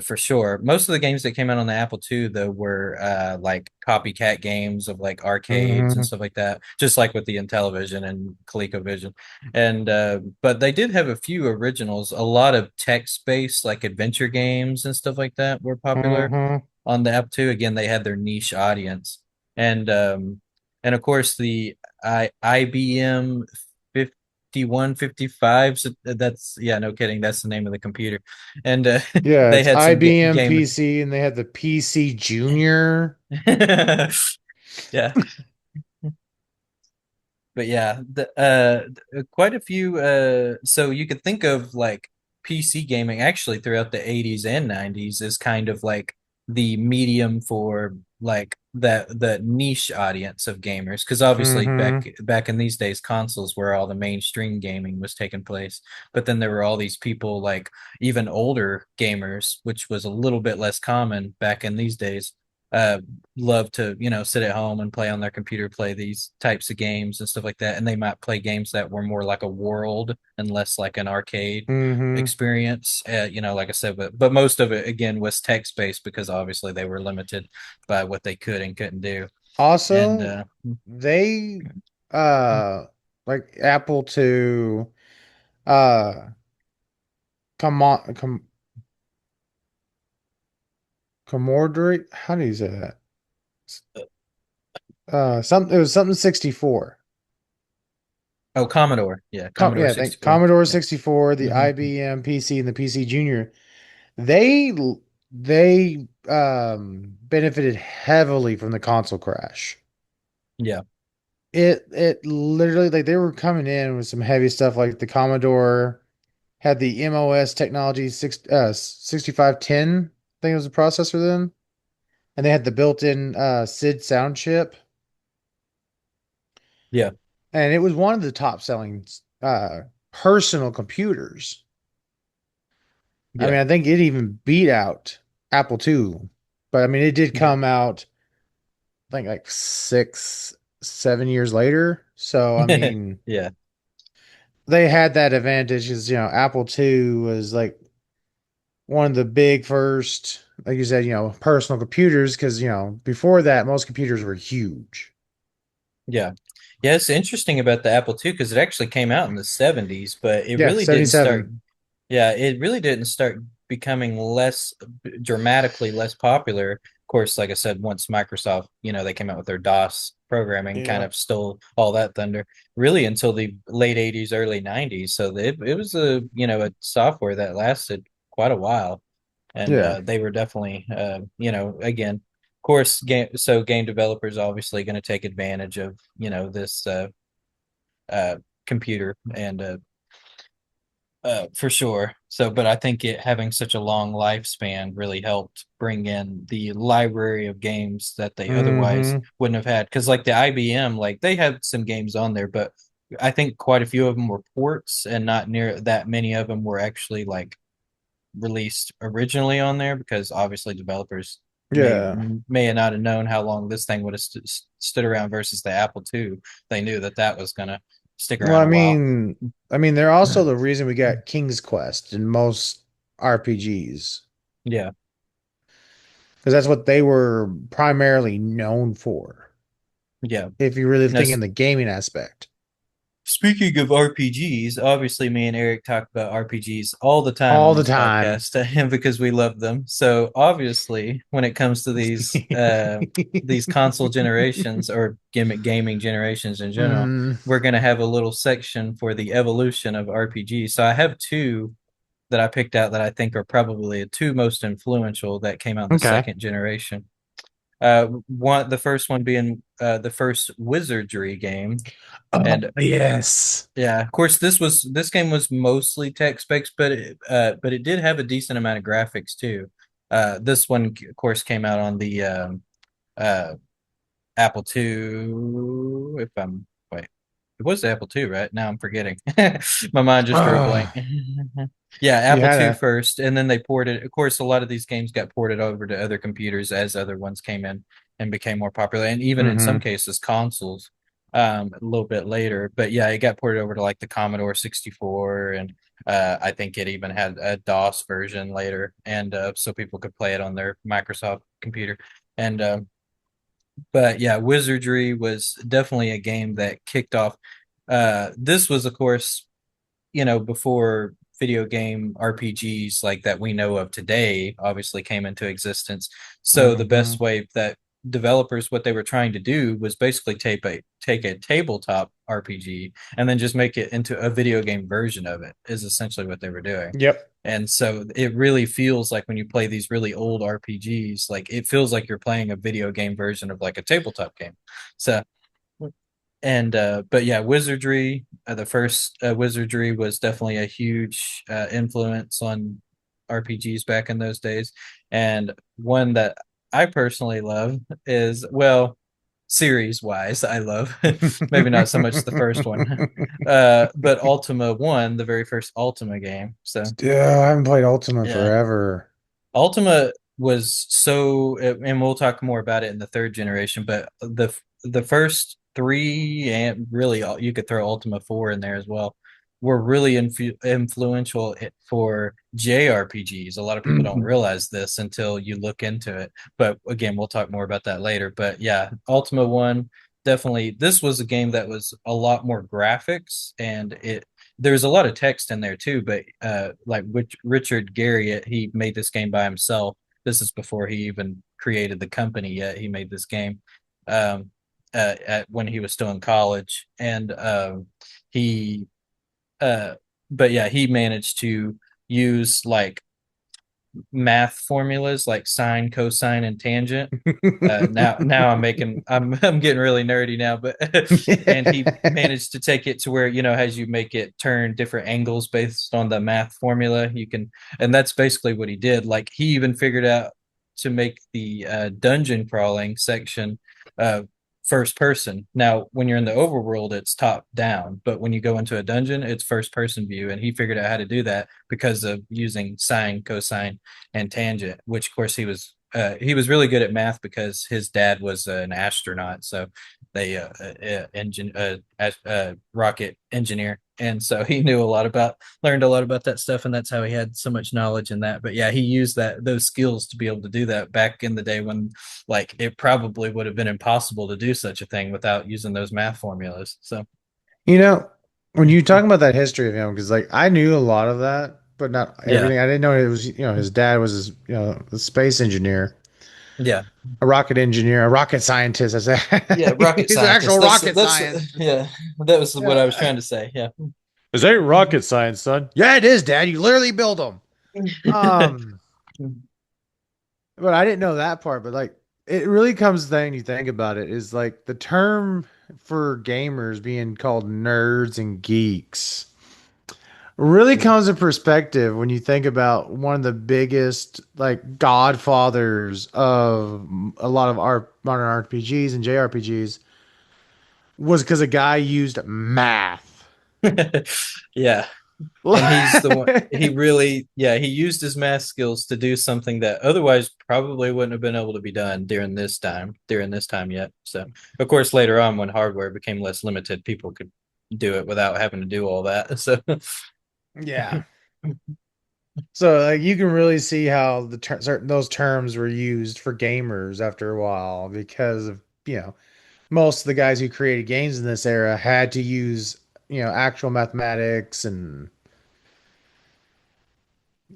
For sure. Most of the games that came out on the Apple II, though, were like copycat games of like arcades and hmm stuff like that, just like with the Intellivision and ColecoVision. And but they did have a few originals. A lot of text-based like adventure games and stuff like that were popular hmm on the Apple II. Again, they had their niche audience, and of course the IBM 5155. So that's yeah, no kidding. That's the name of the computer, and Yeah, they it's had some IBM game. PC and they had the PC Junior. Yeah, but yeah, quite a few. So you could think of like PC gaming actually throughout the 80s and 90s as kind of like the medium for like that niche audience of gamers. Because obviously hmm back in these days, consoles where all the mainstream gaming was taking place. But then there were all these people like even older gamers, which was a little bit less common back in these days uh love to sit at home and play on their computer, play these types of games and stuff like that, and they might play games that were more like a world and less like an arcade hmm experience, like I said, but most of it again was text based because obviously they were limited by what they could and couldn't do. And Also, they uh like Apple to uh come on Commodore. How do you say that? It was something 64. oh, Commodore, yeah, Commodore Yeah, I think 64. Commodore Yeah. 64, the Hmm. IBM PC and the PC Junior. They they benefited heavily from the console crash. Yeah. It literally like they were coming in with some heavy stuff like the Commodore had the MOS technology 6510, I think it was a processor then. And they had the built-in SID sound chip. Yeah. And it was one of the top selling personal computers. I Yeah. mean, I think it even beat out Apple II. But I mean, it did Yeah. come out, I think, like 6, 7 years later. So, I mean, Yeah. they had that advantage because, Apple II was like one of the big first, like you said, personal computers. Because, before that, most computers were huge. Yeah. Yeah, it's interesting about the Apple II because it actually came out in the 70s, but it Yeah, really didn't start. 77. Yeah, it really didn't start becoming less dramatically less popular. Of course, like I said, once Microsoft, they came out with their DOS programming, kind Yeah. of stole all that thunder, really until the late 80s, early 90s. So it was a software that lasted quite a while. and Yeah. they were definitely, again, of course, game developers obviously going to take advantage of this uh, computer and for sure. So, but I think it having such a long lifespan really helped bring in the library of games that they otherwise Hmm. wouldn't have had. Because like the IBM, like they had some games on there, but I think quite a few of them were ports, and not near that many of them were actually like released originally on there. Because obviously developers may Yeah. may not have known how long this thing would have stood around versus the Apple II. They knew that that was gonna stick Well, around a while. they're also the reason we got King's Quest in most RPGs Yeah. because that's what they were primarily known for. Yeah. If you really Now, think in the gaming aspect, speaking of RPGs, obviously me and Eric talk about RPGs all the time all on the this time. podcast and because we love them. So obviously when it comes to these console generations or gimmick gaming generations in general, Mm, we're going to have a little section for the evolution of RPGs. So I have two that I picked out that I think are probably the two most influential that came out in the okay. second generation. The first one being the first Wizardry game. Oh, And yes. yeah, of course, this game was mostly text based, but it did have a decent amount of graphics too. This one, of course, came out on the uh, Apple II. If I'm wait, it was the Apple II, right? Now I'm forgetting. My mind just drew a blank. Oh, Yeah, you Apple had II a. first, and then they ported. Of course, a lot of these games got ported over to other computers as other ones came in and became more popular, and even in some Hmm. cases, consoles. A little bit later, but yeah, it got ported over to like the Commodore 64, and I think it even had a DOS version later, and so people could play it on their Microsoft computer. And but yeah, Wizardry was definitely a game that kicked off. This was, of course, before video game RPGs like that we know of today obviously came into existence. So the Hmm. best way that developers what they were trying to do was basically take a tabletop RPG and then just make it into a video game version of it is essentially what they were doing. Yep. And so it really feels like when you play these really old RPGs, like it feels like you're playing a video game version of like a tabletop game. So and but yeah, Wizardry, the first Wizardry was definitely a huge influence on RPGs back in those days. And one that I personally love is, well, series wise, I love maybe not so much the first one, but Ultima 1, the very first Ultima game. So Yeah, I haven't played Ultima yeah, forever. Ultima was so, and we'll talk more about it in the third generation, but the first three, and really you could throw Ultima 4 in there as well, were really influential for JRPGs. A lot of people don't Mhm. realize this until you look into it. But again, we'll talk more about that later. But yeah, Ultima 1, definitely, this was a game that was a lot more graphics, and there's a lot of text in there too, but like Richard Garriott, he made this game by himself. This is before he even created the company yet. He made this game um, when he was still in college, and he, uh, but yeah, he managed to use like math formulas like sine, cosine, and tangent. Now I'm getting really nerdy now, but and he managed to take it to where as you make it turn different angles based on the math formula, you can, and that's basically what he did. Like he even figured out to make the dungeon crawling section uh, first person. Now, when you're in the overworld, it's top down, but when you go into a dungeon, it's first person view, and he figured out how to do that because of using sine, cosine, and tangent, which of course he was really good at math because his dad was an astronaut, so they rocket engineer, and so he knew learned a lot about that stuff, and that's how he had so much knowledge in that. But yeah, he used those skills to be able to do that back in the day when like it probably would have been impossible to do such a thing without using those math formulas. So You know, when you talk about that history of him, because like I knew a lot of that, but not yeah, everything. I didn't know it was, his dad was his, a space engineer, yeah, a rocket engineer, a rocket scientist. I yeah, said rocket he's an actual scientist. rocket That's science. yeah, that was what I was Yeah. trying to say. Yeah. This ain't rocket science, son. Yeah, it is, Dad. You literally build them. Um, But I didn't know that part. But like, it really comes then you think about it is like the term for gamers being called nerds and geeks really comes in perspective when you think about one of the biggest like godfathers of a lot of our modern RPGs and JRPGs was because a guy used math. Yeah. And he's the one, he really, yeah, he used his math skills to do something that otherwise probably wouldn't have been able to be done during this time yet. So, of course, later on when hardware became less limited, people could do it without having to do all that. So, Yeah. So like you can really see how the certain those terms were used for gamers after a while because of, most of the guys who created games in this era had to use, actual mathematics and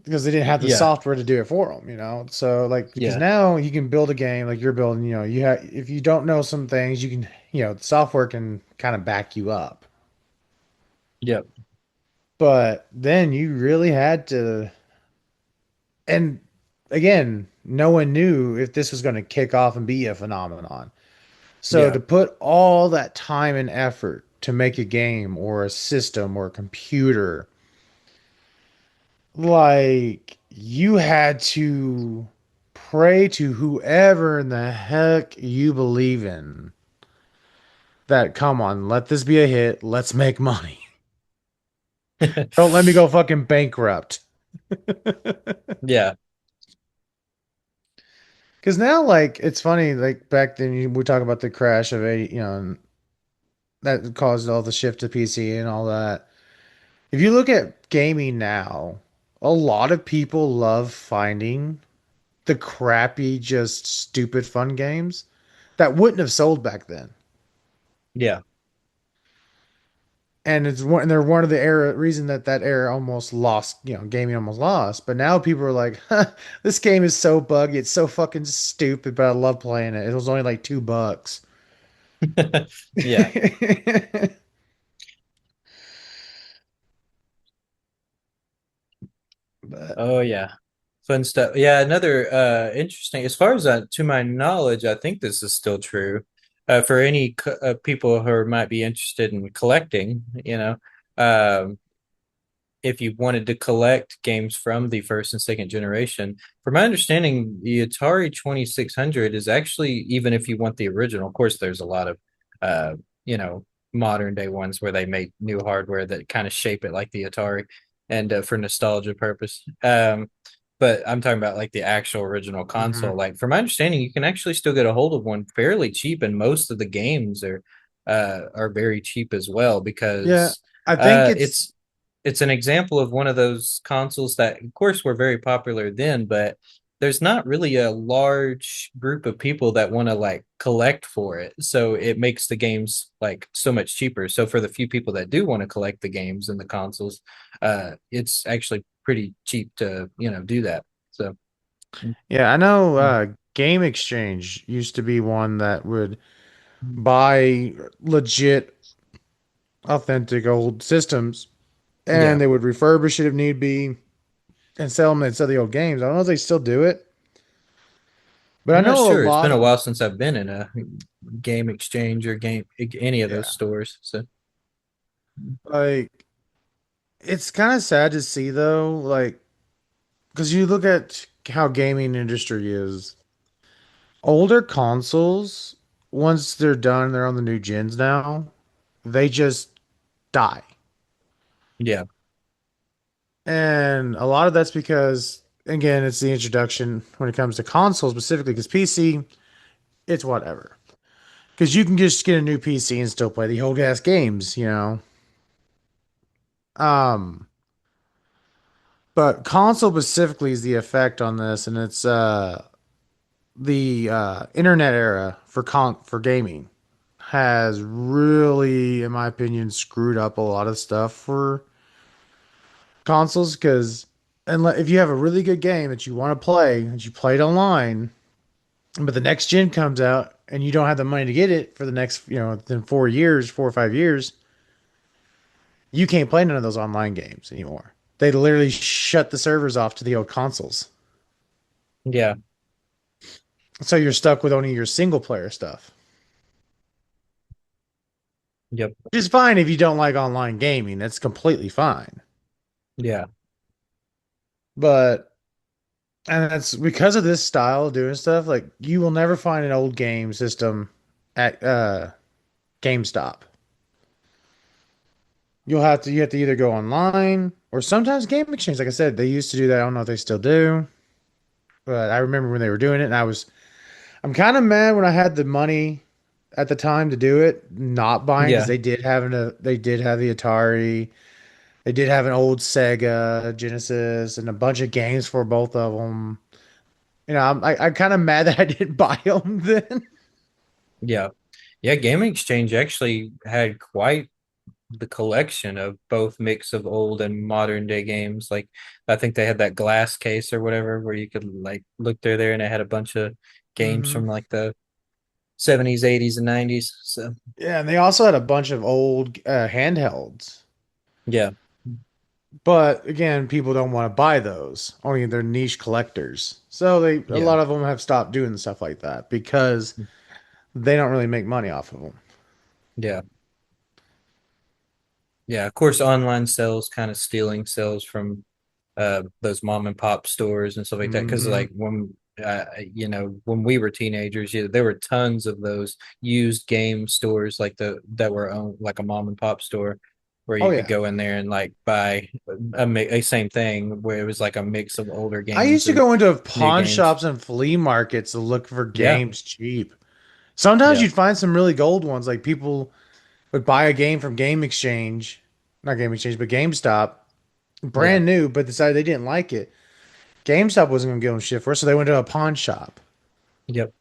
because they didn't have the yeah, software to do it for them. So like because yeah, now you can build a game like you're building, you have if you don't know some things, you can, the software can kind of back you up. yep, But then you really had to, and again, no one knew if this was going to kick off and be a phenomenon. So yeah, to put all that time and effort to make a game or a system or a computer, like you had to pray to whoever in the heck you believe in that come on, let this be a hit, let's make money. Don't let me go fucking bankrupt. yeah, Because now, like, it's funny, like, back then, we talk about the crash of 80, and that caused all the shift to PC and all that. If you look at gaming now, a lot of people love finding the crappy, just stupid fun games that wouldn't have sold back then. yeah. And they're one of the reason that era almost lost, gaming almost lost. But now people are like, huh, this game is so buggy, it's so fucking stupid, but I love playing it. It was only like $2. Yeah. But Oh yeah. Fun stuff. Yeah, another interesting as far as to my knowledge, I think this is still true. For any people who might be interested in collecting, um, if you wanted to collect games from the first and second generation, from my understanding, the Atari 2600 is actually, even if you want the original, of course, there's a lot of, uh, you know, modern day ones where they make new hardware that kind of shape it like the Atari and for nostalgia purpose. But I'm talking about like the actual original console. mhm. Like, from my understanding, you can actually still get a hold of one fairly cheap, and most of the games are very cheap as well Yeah, because I think it's it's an example of one of those consoles that, of course, were very popular then, but there's not really a large group of people that want to like collect for it. So it makes the games like so much cheaper. So for the few people that do want to collect the games and the consoles, it's actually pretty cheap to, do that. So yeah, I know mm, Game Exchange used to be one that would buy legit authentic old systems and yeah. they would refurbish it if need be and sell them instead of the old games. I don't know if they still do it, but I I'm not know a sure. It's lot been a of while since I've been in a game exchange or game any of those yeah. stores. So Like it's kind of sad to see though, like because you look at how gaming industry is. Older consoles, once they're done, they're on the new gens now, they just die. yeah, And a lot of that's because, again, it's the introduction when it comes to consoles specifically, because PC, it's whatever. Because you can just get a new PC and still play the old ass games. Um, but console specifically is the effect on this, and it's the internet era for gaming has really, in my opinion, screwed up a lot of stuff for consoles because if you have a really good game that you want to play that you played online, but the next gen comes out and you don't have the money to get it for the next, within 4 years, 4 or 5 years, you can't play none of those online games anymore. They literally shut the servers off to the old consoles. yeah. So you're stuck with only your single player stuff. Yep. Which is fine if you don't like online gaming. That's completely fine. Yeah. But and that's because of this style of doing stuff, like you will never find an old game system at GameStop. You have to either go online or sometimes Game Exchange. Like I said, they used to do that. I don't know if they still do, but I remember when they were doing it, and I'm kind of mad when I had the money at the time to do it, not buying because Yeah. they did have the Atari, they did have an old Sega Genesis, and a bunch of games for both of them. You know, I'm kind of mad that I didn't buy them then. Yeah. Yeah. Gaming Exchange actually had quite the collection of both mix of old and modern day games. Like I think they had that glass case or whatever where you could like look through there and it had a bunch of games Hmm. from like the 70s, 80s, and 90s. So Yeah, and they also had a bunch of old handhelds. yeah. But again, people don't want to buy those. Only they're niche collectors. So a Yeah. lot of them have stopped doing stuff like that because they don't really make money off of them. Yeah. Yeah. Of course, online sales kind of stealing sales from those mom and pop stores and stuff like that. Because Hmm. like when when we were teenagers, yeah, there were tons of those used game stores like the that were owned like a mom and pop store where Oh you could yeah. go in there and like buy a same thing where it was like a mix of older I used games to and go into new pawn games. shops and flea markets to look for Yeah, games cheap. Sometimes yeah, you'd find some really gold ones. Like people would buy a game from Game Exchange, not Game Exchange, but GameStop, yeah, brand new, but decided they didn't like it. GameStop wasn't going to give them shit for it, so they went to a pawn shop. yep.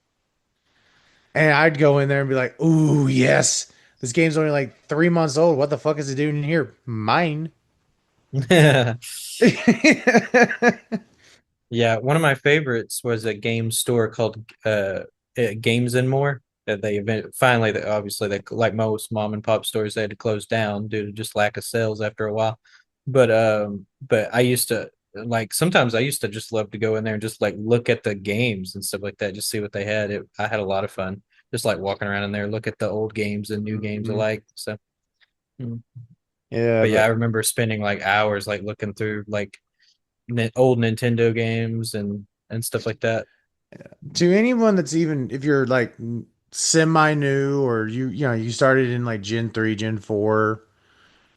And I'd go in there and be like, "Ooh, yes, this game's only like 3 months old. What the fuck is it doing in here? Mine." Yeah, one of my favorites was a game store called Games and More. That they finally, obviously, they like most mom and pop stores, they had to close down due to just lack of sales after a while. But I used to like sometimes I used to just love to go in there and just like look at the games and stuff like that, just see what they had. I had a lot of fun just like walking around in there, look at the old games and new games Mhm. alike. So, mm. Yeah, But yeah, I but remember spending like hours like looking through like old Nintendo games and stuff like that. to anyone that's even if you're like semi new or you know you started in like Gen 3, Gen 4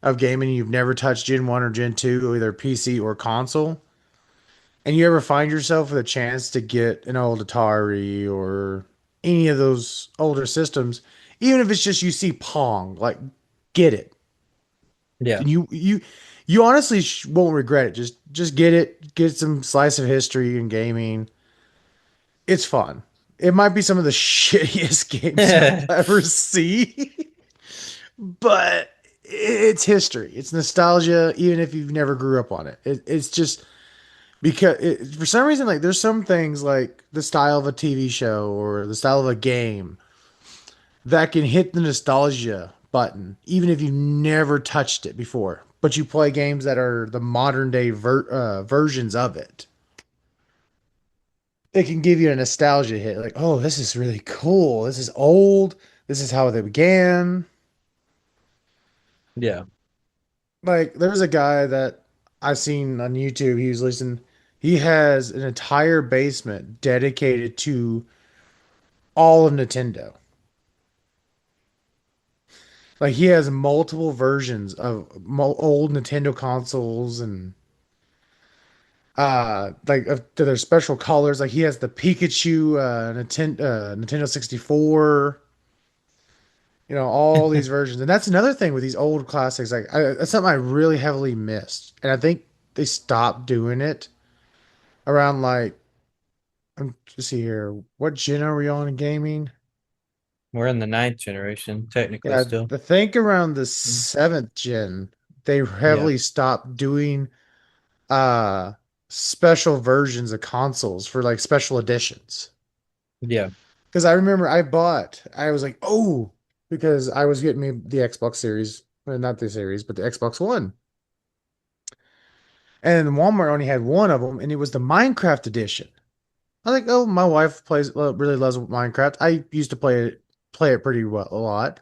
of gaming, you've never touched Gen 1 or Gen 2, either PC or console, and you ever find yourself with a chance to get an old Atari or any of those older systems, even if it's just you see Pong, like get it. Yeah. And you honestly won't regret it. Just get it, get some slice of history in gaming. It's fun. It might be some of the shittiest games you'll ever see, but it's history. It's nostalgia, even if you've never grew up on it. It's just because for some reason, like there's some things like the style of a TV show or the style of a game that can hit the nostalgia button, even if you never touched it before. But you play games that are the modern day versions of it. It can give you a nostalgia hit, like, oh, this is really cool. This is old. This is how they began. Yeah. Like, there's a guy that I've seen on YouTube. He was listening. He has an entire basement dedicated to all of Nintendo. Like, he has multiple versions of old Nintendo consoles and like to their special colors. Like, he has the Pikachu Nintendo 64. You know, all these versions. And that's another thing with these old classics. That's something I really heavily missed. And I think they stopped doing it around like, let's see here. What gen are we on in gaming? We're in the ninth generation, technically Yeah, still. I think around the Mm. seventh gen, they Yeah. heavily stopped doing uh special versions of consoles for like special editions. Yeah. Because I was like, oh, because I was getting me the Xbox Series, well, not the series, but the Xbox One. And Walmart only had one of them, and it was the Minecraft edition. I was like, oh, my wife really loves Minecraft. I used to play it pretty well a lot,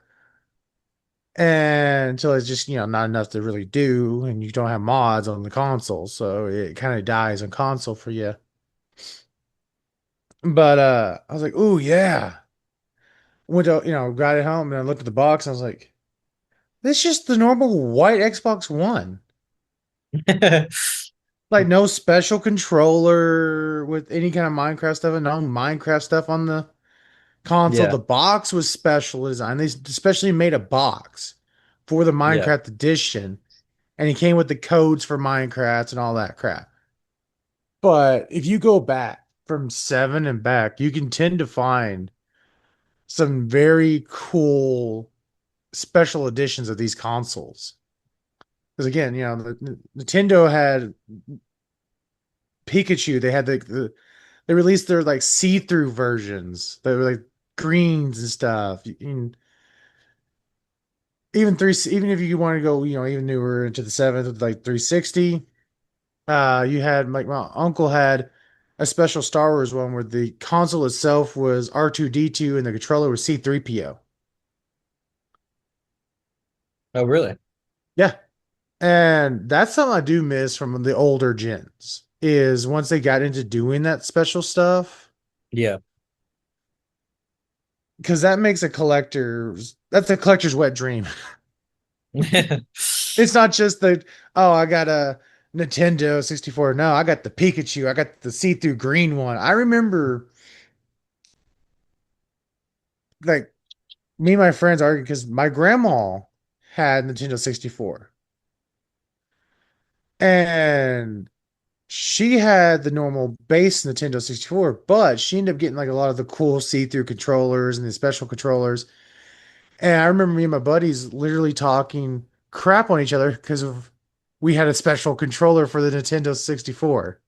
and until it's just not enough to really do, and you don't have mods on the console, so it kind of dies on console for you. But I was like, oh yeah. Went to got it home and I looked at the box and I was like, this is just the normal white Xbox One. Like no special controller with any kind of Minecraft stuff and no Minecraft stuff on the console. Yeah, The box was special design. They especially made a box for the yeah. Minecraft edition, and it came with the codes for Minecraft and all that crap. But if you go back from 7 and back, you can tend to find some very cool special editions of these consoles. Because again, Nintendo had Pikachu. They had they released their like see-through versions that were like greens and stuff. Even if you want to go, even newer into the seventh with like 360, you had like my uncle had a special Star Wars one where the console itself was R2D2 and the controller was C3PO. Oh, really? Yeah. And that's something I do miss from the older gens is once they got into doing that special stuff, Yeah. because that's a collector's wet dream. It's not just oh, I got a Nintendo 64. No, I got the Pikachu. I got the see-through green one. I remember like me and my friends argued because my grandma had Nintendo 64. And she had the normal base Nintendo 64, but she ended up getting like a lot of the cool see-through controllers and the special controllers. And I remember me and my buddies literally talking crap on each other because of we had a special controller for the Nintendo 64.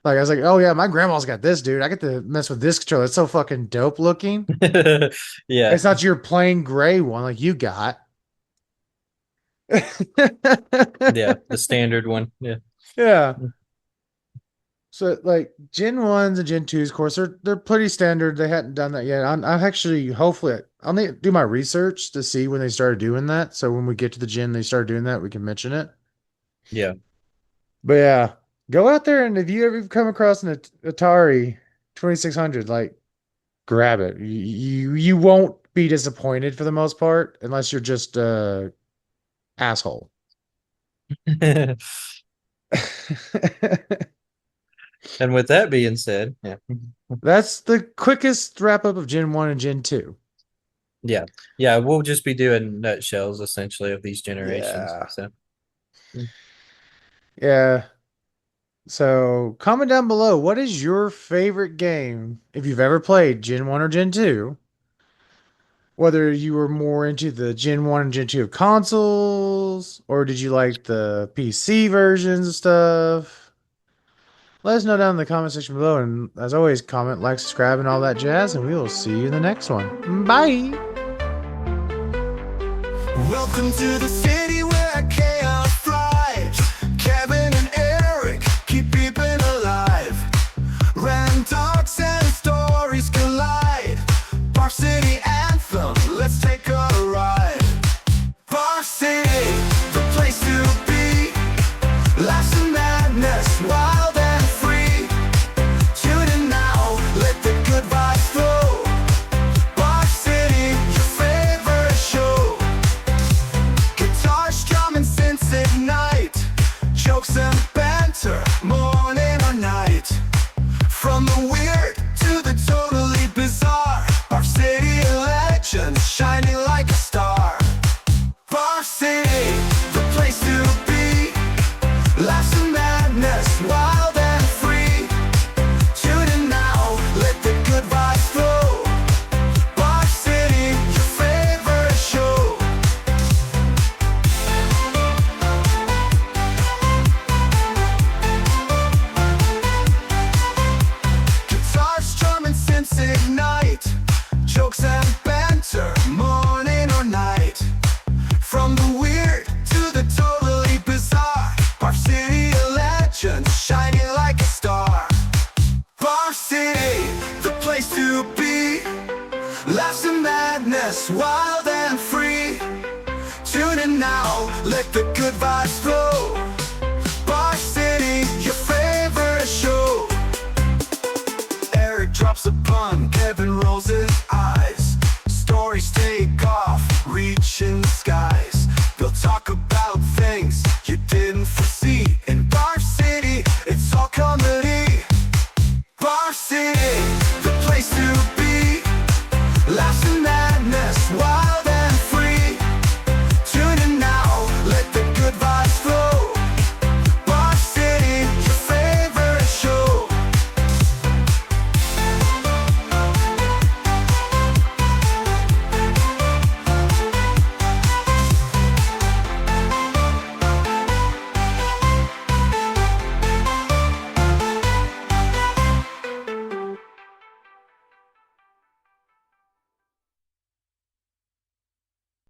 Like I was like, oh yeah, my grandma's got this, dude. I get to mess with this controller. It's so fucking dope looking. Yeah. It's not your plain gray one like you got. Yeah. The standard one. Yeah. Yeah. So like Gen 1s and Gen 2s, of course, they're pretty standard. They hadn't done that yet. I'm actually hopefully I'll need to do my research to see when they started doing that. So when we get to the gen they start doing that, we can mention it. Yeah. But yeah, go out there and if you ever come across an Atari 2600, like grab it. You won't be disappointed for the most part unless you're just asshole. And with that being said, yeah. That's the quickest wrap up of Gen 1 and Gen 2. Yeah. Yeah. We'll just be doing nutshells essentially of these generations. Yeah. So, Yeah. So comment down below, what is your favorite game if you've ever played Gen 1 or Gen 2? Whether you were more into the Gen 1 and Gen 2 of consoles, or did you like the PC versions of stuff? Let us know down in the comment section below. And as always, comment, like, subscribe, and all that jazz. And we will see you in the next one. Bye. Welcome to the city where chaos thrives. Kevin and Eric keep peeping alive. Random talks and stories collide. Bar City Anthem, let's take a ride. Bar City, the place to be. Laughs and madness, wild and free. Tune in now, let the good vibes flow. Bar City, your favorite show. Guitars, drum and synths ignite. Jokes and banter, morning or night. From the weird to the totally bizarre. Bar City legends shining like a star. Bar City, the place to be. Laughs and madness, wild and free. Tune in now, let the good vibes flow. Bar City, your favorite show. Guitars, drum and synths ignite. Jokes and banter, morning or night. From the weird to the totally bizarre. Bar City legends shining like a star. place to be. Laughs and madness, wild and free. Tune in now, let the good vibes flow.